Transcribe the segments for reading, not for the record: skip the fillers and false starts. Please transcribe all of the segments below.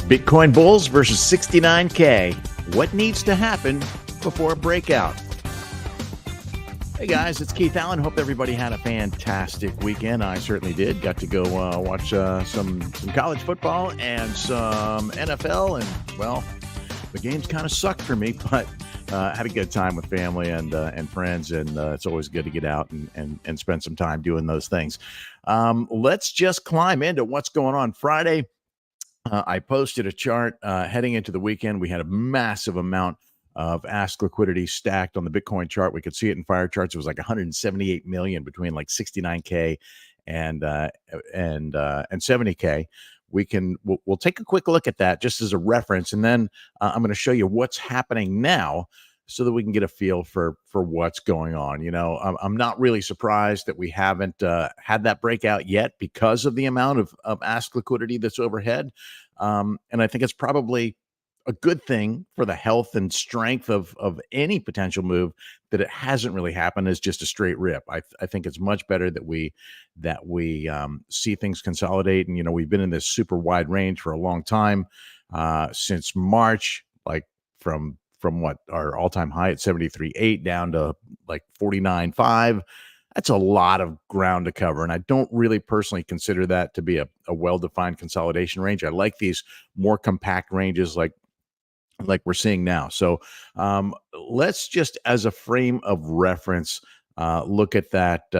Bitcoin bulls versus 69K. What needs to happen before a breakout? Hey guys, it's Keith Allen. Hope everybody had a fantastic weekend. I certainly did. Got to go watch some college football and some NFL. And, well, the games kind of sucked for me, but had a good time with family and friends. And it's always good to get out and spend some time doing those things. Let's just climb into what's going on Friday. I posted a chart heading into the weekend. We had a massive amount of ask liquidity stacked on the Bitcoin chart. We could see it in fire charts. It was like 178 million between like 69K and 70K. We'll take a quick look at that just as a reference, and then I'm going to show you what's happening now, so that we can get a feel for what's going on. You know, I'm not really surprised that we haven't had that breakout yet because of the amount of ask liquidity that's overhead. And I think it's probably a good thing for the health and strength of any potential move that it hasn't really happened as just a straight rip. I think it's much better that we see things consolidate. And, you know, we've been in this super wide range for a long time, since March, like from what our all-time high at 73.8 down to like 49.5. That's a lot of ground to cover. And I don't really personally consider that to be a well-defined consolidation range. I like these more compact ranges like we're seeing now. So let's just, as a frame of reference, look at that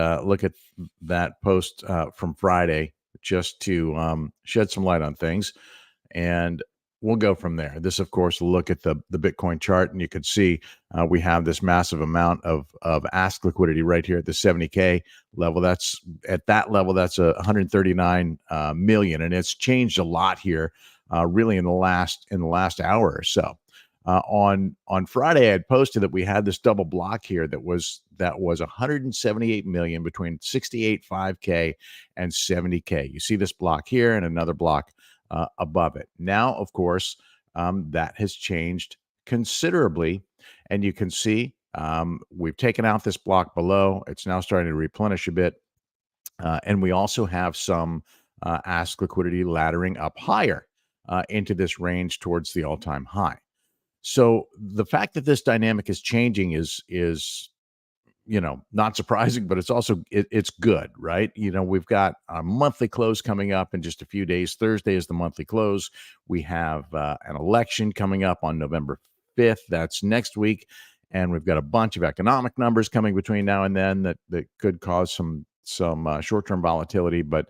post from Friday, just to shed some light on things. And we'll go from there. This, of course, will look at the Bitcoin chart, and you can see we have this massive amount of ask liquidity right here at the 70K level. That's at that level. That's 139 million, and it's changed a lot here, really in the last hour or so. On Friday, I had posted that we had this double block here that was 178 million between 68.5K and 70K. You see this block here and another block above it. Now, of course, that has changed considerably, and you can see we've taken out this block below. It's now starting to replenish a bit, and we also have some ask liquidity laddering up higher into this range towards the all-time high. So the fact that this dynamic is changing is you know, not surprising, but it's also it's good, right? You know, we've got a monthly close coming up in just a few days. Thursday is the monthly close. We have an election coming up on November 5th. That's next week, and we've got a bunch of economic numbers coming between now and then that could cause some short-term volatility. But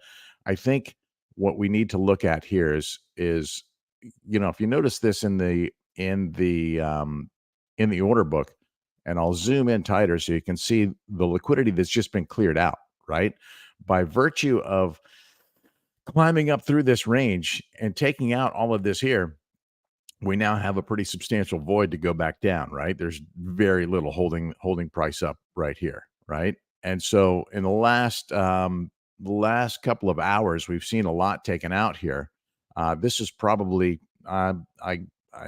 I think what we need to look at here is you know, if you notice this in the order book. And I'll zoom in tighter so you can see the liquidity that's just been cleared out, right? By virtue of climbing up through this range and taking out all of this here, we now have a pretty substantial void to go back down, right? There's very little holding price up right here, right? And so in the last couple of hours, we've seen a lot taken out here. This is probably, I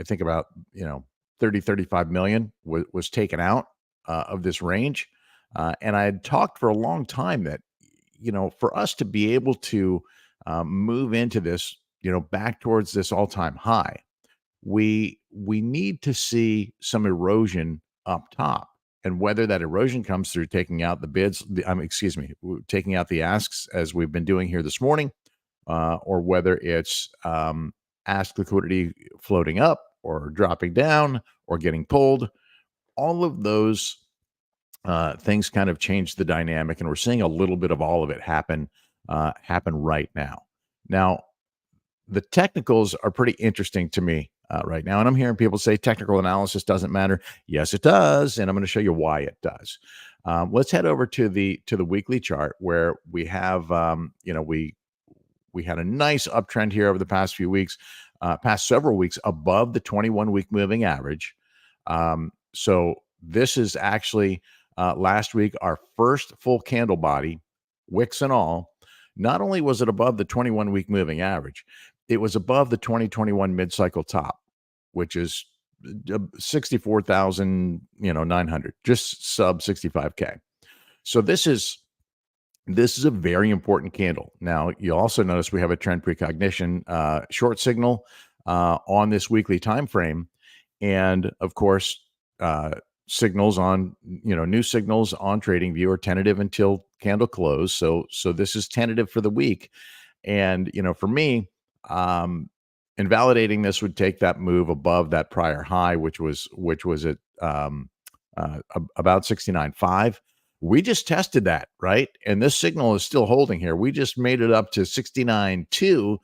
think about, you know, 35 million was taken out of this range. And I had talked for a long time that, you know, for us to be able to move into this, you know, back towards this all-time high, we need to see some erosion up top. And whether that erosion comes through taking out the bids, taking out the asks as we've been doing here this morning, or whether it's ask liquidity floating up or dropping down or getting pulled, all of those things kind of change the dynamic, and we're seeing a little bit of all of it happen right now. Now, the technicals are pretty interesting to me right now, and I'm hearing people say technical analysis doesn't matter. Yes, it does, and I'm going to show you why it does. Let's head over to the weekly chart, where we have you know, we had a nice uptrend here over the past few weeks. Past several weeks above the 21-week moving average. So this is actually last week our first full candle body, wicks and all. Not only was it above the 21-week moving average, it was above the 2021 mid-cycle top, which is 64,000, 900, just sub 65K. So this is a very important candle. Now, you also notice we have a trend precognition short signal on this weekly time frame, and of course, uh, signals on new signals on TradingView are tentative until candle close. So this is tentative for the week, and for me, um, invalidating this would take that move above that prior high, which was at about 69.5. We just tested that, right? And this signal is still holding here. We just made it up to 69.2,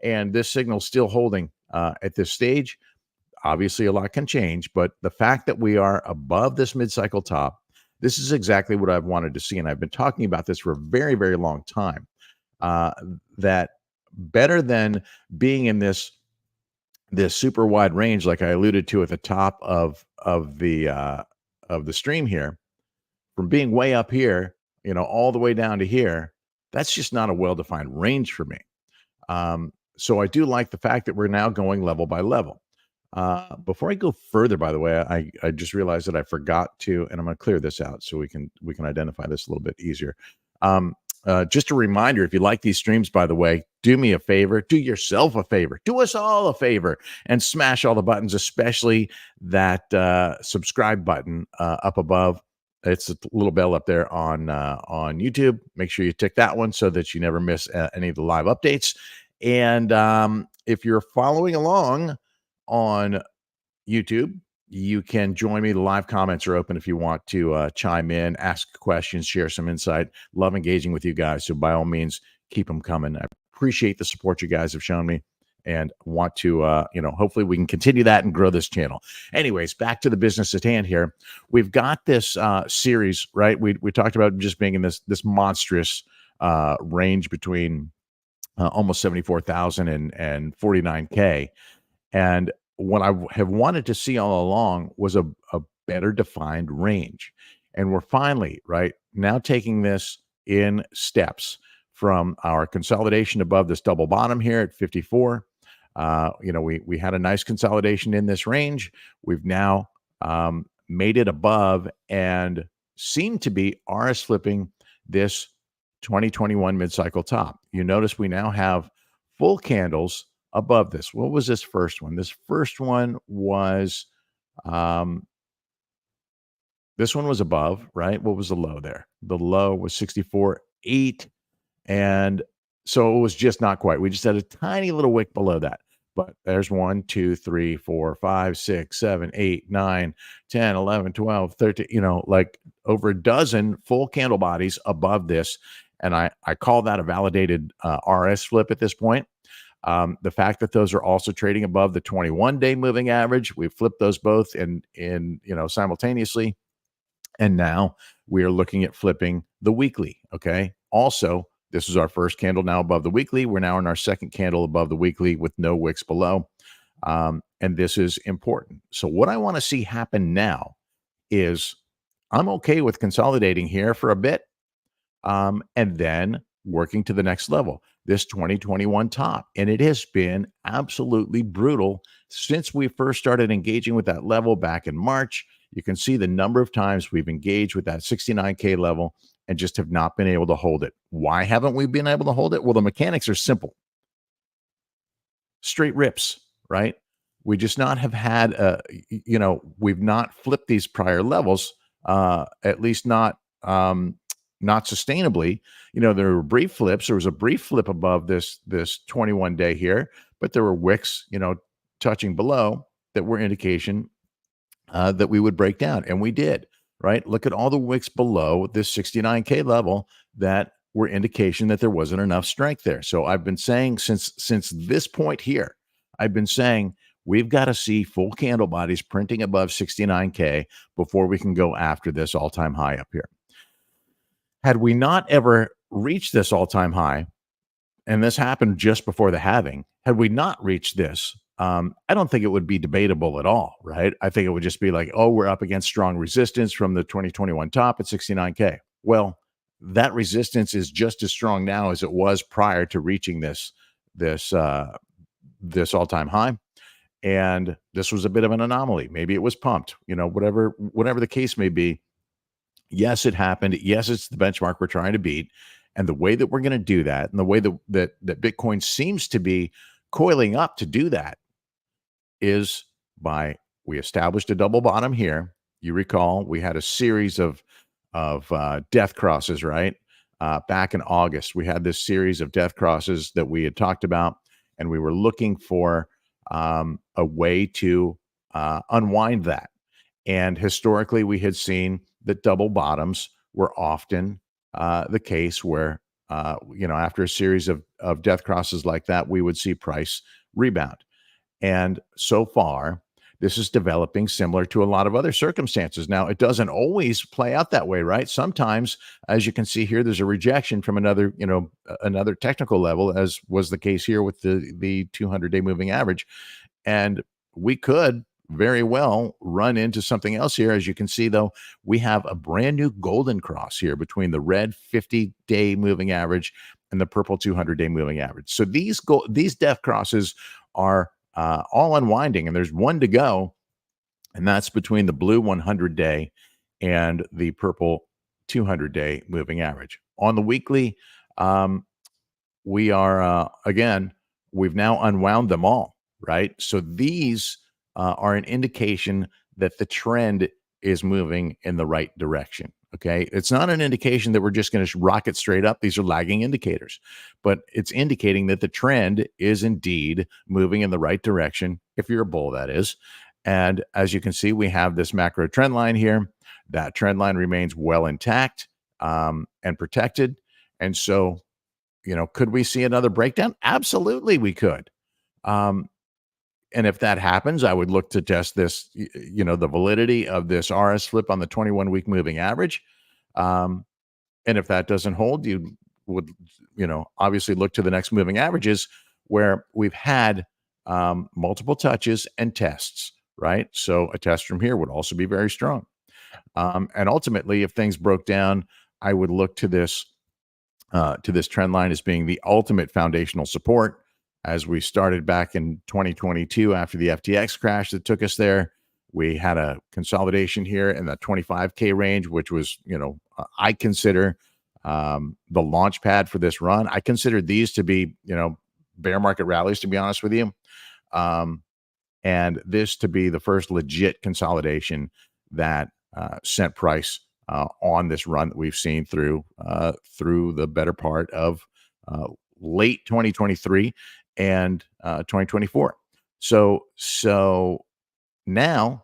and this signal's still holding at this stage. Obviously, a lot can change, but the fact that we are above this mid-cycle top, this is exactly what I've wanted to see. And I've been talking about this for a very, very long time. Uh, that better than being in this super wide range, like I alluded to at the top of the stream here, from being way up here, all the way down to here, that's just not a well-defined range for me. So I do like the fact that we're now going level by level. Before I go further, by the way, I just realized that I forgot to, and I'm going to clear this out so we can identify this a little bit easier. Just a reminder, if you like these streams, by the way, do me a favor, do yourself a favor, do us all a favor, and smash all the buttons, especially that subscribe button up above. It's a little bell up there on YouTube. Make sure you tick that one so that you never miss any of the live updates. And if you're following along on YouTube, you can join me. The live comments are open if you want to chime in, ask questions, share some insight. Love engaging with you guys. So by all means, keep them coming. I appreciate the support you guys have shown me and want to, hopefully we can continue that and grow this channel. Anyways, back to the business at hand here. We've got this series, right? We talked about just being in this monstrous range between almost 74,000 and 49K. And what I have wanted to see all along was a better defined range. And we're finally, right, now taking this in steps from our consolidation above this double bottom here at 54. We had a nice consolidation in this range. We've now made it above and seem to be RS flipping this 2021 mid-cycle top. You notice we now have full candles above this. What was this first one? This first one was this one was above, right? What was the low there? The low was 64.8, and so it was just not quite. We just had a tiny little wick below that. But there's 1, 2, 3, 4, 5, 6, 7, 8, 9, 10, 11, 12, 13, like over a dozen full candle bodies above this. And I call that a validated RS flip at this point. The fact that those are also trading above the 21-day moving average, we've flipped those both in simultaneously. And now we are looking at flipping the weekly. Okay. Also, this is our first candle now above the weekly. We're now in our second candle above the weekly with no wicks below. And this is important. So what I want to see happen now is I'm okay with consolidating here for a bit and then working to the next level, this 2021 top. And it has been absolutely brutal since we first started engaging with that level back in March. You can see the number of times we've engaged with that 69K level and just have not been able to hold it. Why haven't we been able to hold it? Well, the mechanics are simple. Straight rips, right? We just not have had, we've not flipped these prior levels, at least not sustainably. There were brief flips. There was a brief flip above this 21-day here, but there were wicks, touching below that were indication that we would break down, and we did. Right? Look at all the wicks below this 69K level that were indication that there wasn't enough strength there. So I've been saying since this point here, I've been saying we've got to see full candle bodies printing above 69K before we can go after this all-time high up here. Had we not ever reached this all-time high, and this happened just before the halving, had we not reached this, I don't think it would be debatable at all, right? I think it would just be like, oh, we're up against strong resistance from the 2021 top at 69K. Well, that resistance is just as strong now as it was prior to reaching this this all-time high, and this was a bit of an anomaly. Maybe it was pumped, whatever the case may be. Yes, it happened. Yes, it's the benchmark we're trying to beat. And the way that we're going to do that, and the way that Bitcoin seems to be coiling up to do that, is by we established a double bottom here. You recall we had a series of death crosses, right? Back in August, we had this series of death crosses that we had talked about, and we were looking for a way to unwind that. And historically, we had seen that double bottoms were often the case where, after a series of death crosses like that, we would see price rebound. And so far, this is developing similar to a lot of other circumstances. Now, it doesn't always play out that way, right? Sometimes, as you can see here, there's a rejection from another technical level, as was the case here with the 200-day moving average. And we could very well run into something else here. As you can see, though, we have a brand new golden cross here between the red 50-day moving average and the purple 200-day moving average. So these death crosses are all unwinding, and there's one to go, and that's between the blue 100-day and the purple 200-day moving average. On the weekly, we are again, we've now unwound them all, right? So these are an indication that the trend is moving in the right direction. Okay. It's not an indication that we're just going to rocket straight up. These are lagging indicators, but it's indicating that the trend is indeed moving in the right direction. If you're a bull, that is. And as you can see, we have this macro trend line here. That trend line remains well intact and protected. And so, could we see another breakdown? Absolutely, we could. And if that happens, I would look to test this, the validity of this RS flip on the 21-week moving average. And if that doesn't hold, you would, obviously look to the next moving averages where we've had multiple touches and tests, right? So a test from here would also be very strong. And ultimately, if things broke down, I would look to this trend line as being the ultimate foundational support. As we started back in 2022 after the FTX crash that took us there, we had a consolidation here in the 25K range, which was, I consider the launch pad for this run. I consider these to be, bear market rallies, to be honest with you. And this to be the first legit consolidation that sent price on this run that we've seen through the better part of late 2023 and 2024. So now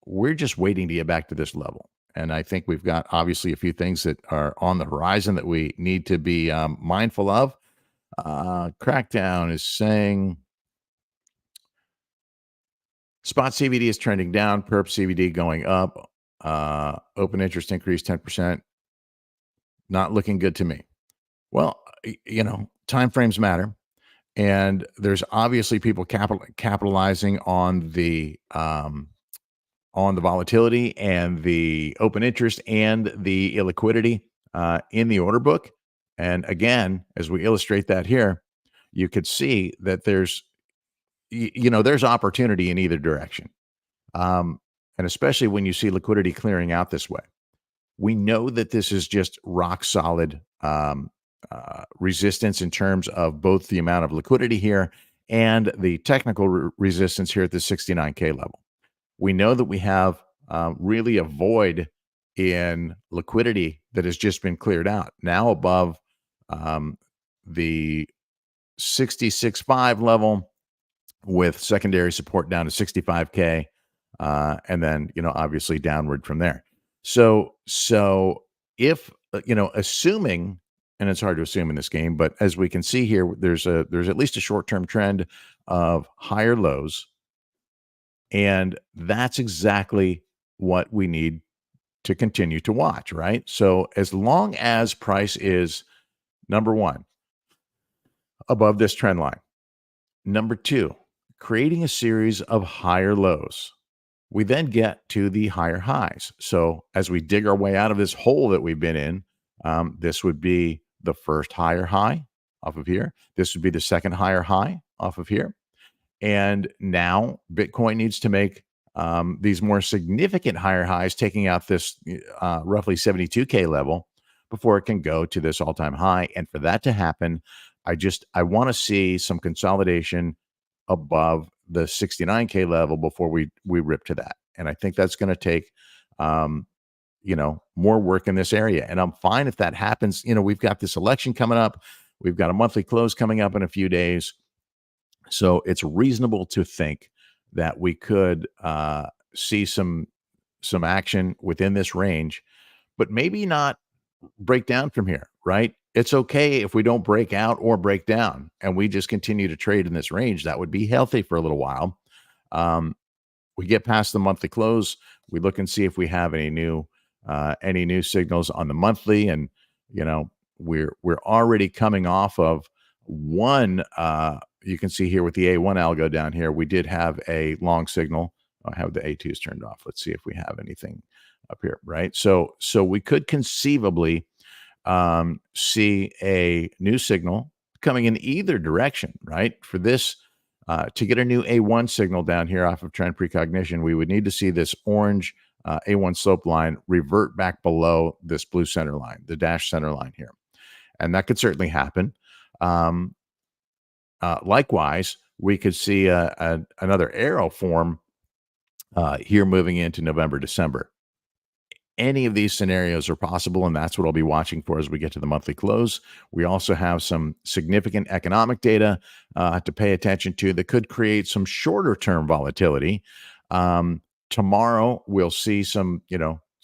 we're just waiting to get back to this level. And I think we've got obviously a few things that are on the horizon that we need to be mindful of. Crackdown is saying spot CVD is trending down, perp CVD going up, open interest increase 10%. Not looking good to me. Well, time frames matter. And there's obviously people capitalizing on the volatility and the open interest and the illiquidity in the order book. And again, as we illustrate that here, you could see that there's opportunity in either direction. And especially when you see liquidity clearing out this way. We know that this is just rock solid resistance in terms of both the amount of liquidity here and the technical resistance here at the 69K level. We know that we have really a void in liquidity that has just been cleared out, now above the 66.5 level, with secondary support down to 65K, and then obviously downward from there. So if assuming, and it's hard to assume in this game, but as we can see here, there's at least a short-term trend of higher lows, and that's exactly what we need to continue to watch, right? So as long as price is, number one, above this trend line, number two, creating a series of higher lows, we then get to the higher highs. So as we dig our way out of this hole that we've been in, this would be the first higher high off of here. This would be the second higher high off of here. And now Bitcoin needs to make these more significant higher highs, taking out this roughly 72K level before it can go to this all-time high. And for that to happen, I want to see some consolidation above the 69K level before we rip to that. And I think that's going to take um, more work in this area. And I'm fine if that happens. We've got this election coming up. We've got a monthly close coming up in a few days. So it's reasonable to think that we could see some action within this range, but maybe not break down from here, right? It's okay if we don't break out or break down and we just continue to trade in this range. That would be healthy for a little while. Um, we get past the monthly close, we look and see if we have any new signals on the monthly, and we're already coming off of one. You can see here with the A1 algo down here, we did have a long signal. I have the A2s turned off. Let's see if we have anything up here, right? So we could conceivably see a new signal coming in either direction, right? For this to get a new A1 signal down here off of trend precognition, we would need to see this orange A1 slope line revert back below this blue center line, the dash center line here. And that could certainly happen. Likewise, we could see another arrow form here moving into November, December. Any of these scenarios are possible, and that's what I'll be watching for as we get to the monthly close. We also have some significant economic data to pay attention to that could create some shorter term volatility. Tomorrow, we'll see some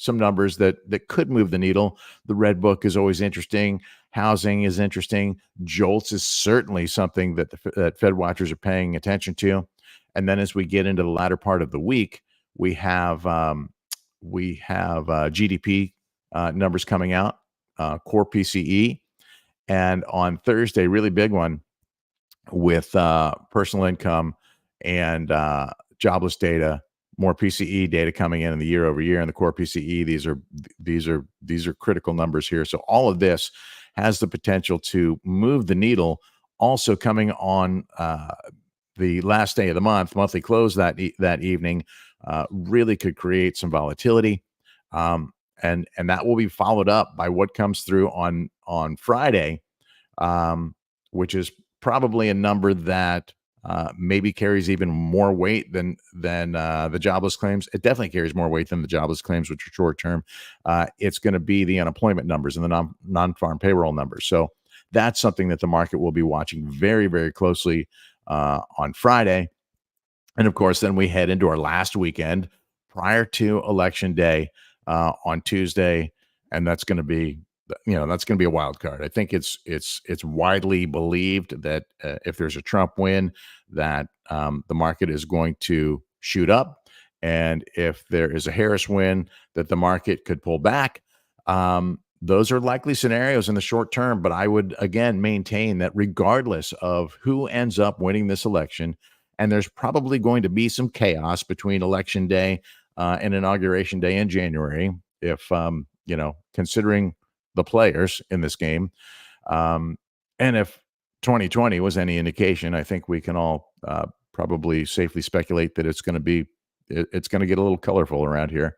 numbers that could move the needle. The Red Book is always interesting. Housing is interesting. JOLTS is certainly something that that Fed watchers are paying attention to. And then as we get into the latter part of the week, we have GDP numbers coming out, core PCE, and on Thursday, really big one with personal income and jobless data, more PCE data coming in the year over year, and the core PCE. These are critical numbers here. So all of this has the potential to move the needle. Also coming on the last day of the monthly close that evening, really could create some volatility, and that will be followed up by what comes through on Friday, which is probably a number that maybe carries even more weight than the jobless claims. It definitely carries more weight than the jobless claims, which are short term. It's going to be the unemployment numbers and the non-farm payroll numbers. So that's something that the market will be watching very, very closely on Friday. And of course, then we head into our last weekend prior to Election Day on Tuesday, and that's going to be a wild card. I think it's widely believed that if there's a Trump win, that the market is going to shoot up, and if there is a Harris win, that the market could pull back. Those are likely scenarios in the short term, but I would again maintain that regardless of who ends up winning this election, and there's probably going to be some chaos between Election Day and Inauguration Day in January, if considering the players in this game, and if 2020 was any indication, I think we can all probably safely speculate that it's going to get a little colorful around here.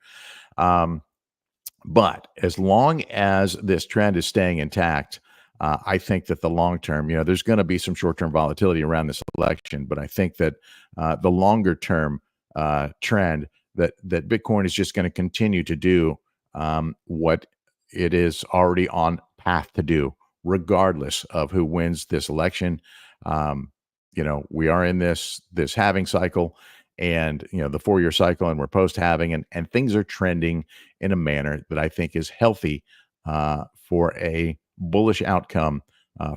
But as long as this trend is staying intact, I think that the long term, there's going to be some short term volatility around this election, but I think that the longer term trend that Bitcoin is just going to continue to do what it is already on path to do, regardless of who wins this election. We are in this halving cycle, and the 4-year cycle, and we're post halving, and things are trending in a manner that I think is healthy for a bullish outcome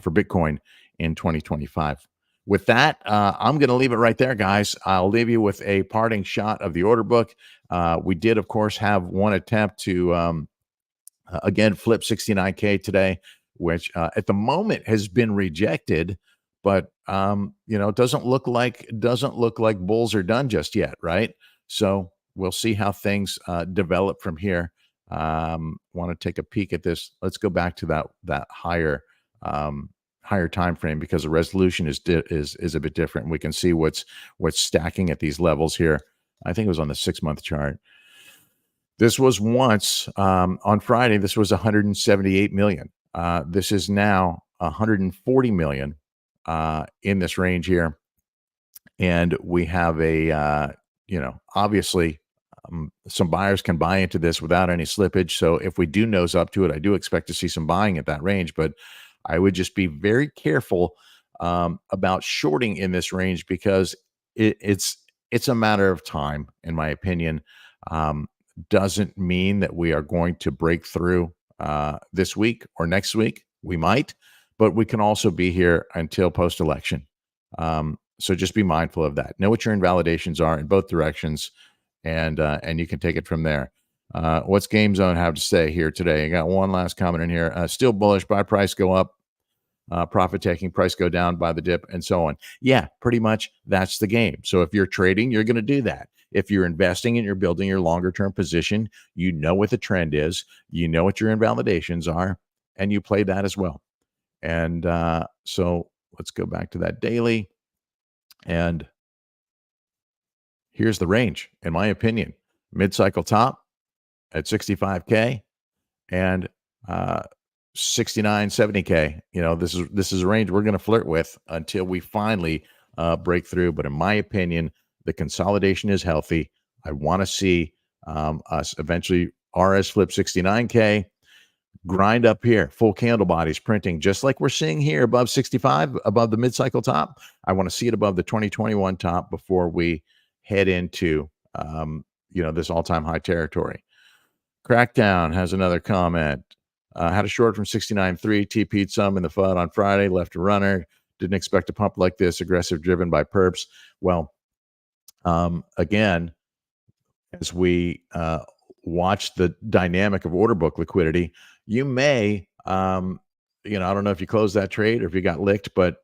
for Bitcoin in 2025. With that, I'm going to leave it right there, guys. I'll leave you with a parting shot of the order book. We did, of course, have one attempt to again flip 69K today, which at the moment has been rejected. But it doesn't look like bulls are done just yet, right? So we'll see how things develop from here. Want to take a peek at this? Let's go back to that higher higher time frame because the resolution is a bit different. We can see what's stacking at these levels here. I think it was on the 6-month chart. This was once on Friday. This was 178 million. This is now 140 million in this range here, and we have obviously some buyers can buy into this without any slippage. So if we do nose up to it, I do expect to see some buying at that range, but I would just be very careful about shorting in this range because it's a matter of time, in my opinion. Um, doesn't mean that we are going to break through this week or next week. We might, but we can also be here until post-election. So just be mindful of that. Know what your invalidations are in both directions, and you can take it from there. What's Game Zone have to say here today? I got one last comment in here. Still bullish. Buy price go up. Profit taking, price go down, buy the dip, and so on. Yeah, pretty much that's the game. So if you're trading, you're going to do that. If you're investing and you're building your longer term position, you know what the trend is, you know what your invalidations are, and you play that as well. And so let's go back to that daily. And here's the range, in my opinion. Mid-cycle top at 65K and 69, 70K. This is a range we're going to flirt with until we finally break through. But in my opinion, the consolidation is healthy. I want to see us eventually RS flip 69K, grind up here, full candle bodies printing, just like we're seeing here above 65, above the mid-cycle top. I want to see it above the 2021 top before we head into this all-time high territory. Crackdown has another comment. Had a short from 69.3, TP'd some in the FUD on Friday, left a runner. Didn't expect a pump like this, aggressive, driven by perps. Well, again, as we watch the dynamic of order book liquidity, you may, I don't know if you closed that trade or if you got licked, but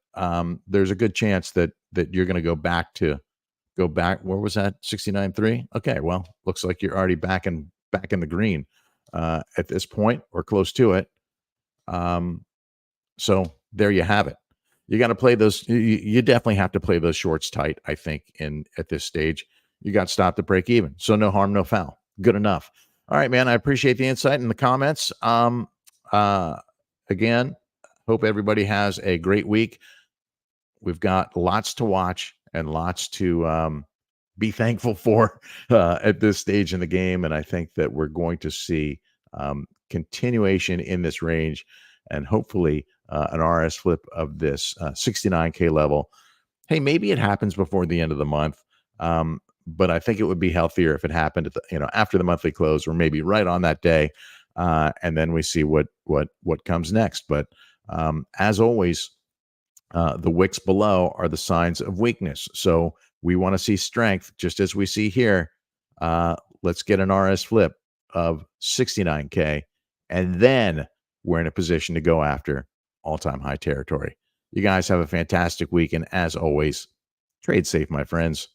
there's a good chance that you're going to go back. Where was that? 69.3. Okay, well, looks like you're already back in the green at this point or close to it. So there you have it. You got to play those. You definitely have to play those shorts tight, I think, at this stage. You got to stop the break even. So no harm, no foul. Good enough. All right, man. I appreciate the insight in the comments. Again, hope everybody has a great week. We've got lots to watch and lots to be thankful for at this stage in the game. And I think that we're going to see continuation in this range and hopefully an RS flip of this 69K level. Hey, maybe it happens before the end of the month. But I think it would be healthier if it happened after the monthly close or maybe right on that day. And then we see what comes next. But as always, the wicks below are the signs of weakness. So we want to see strength, just as we see here. Let's get an RS flip of 69K, and then we're in a position to go after all-time high territory. You guys have a fantastic week, and as always, trade safe, my friends.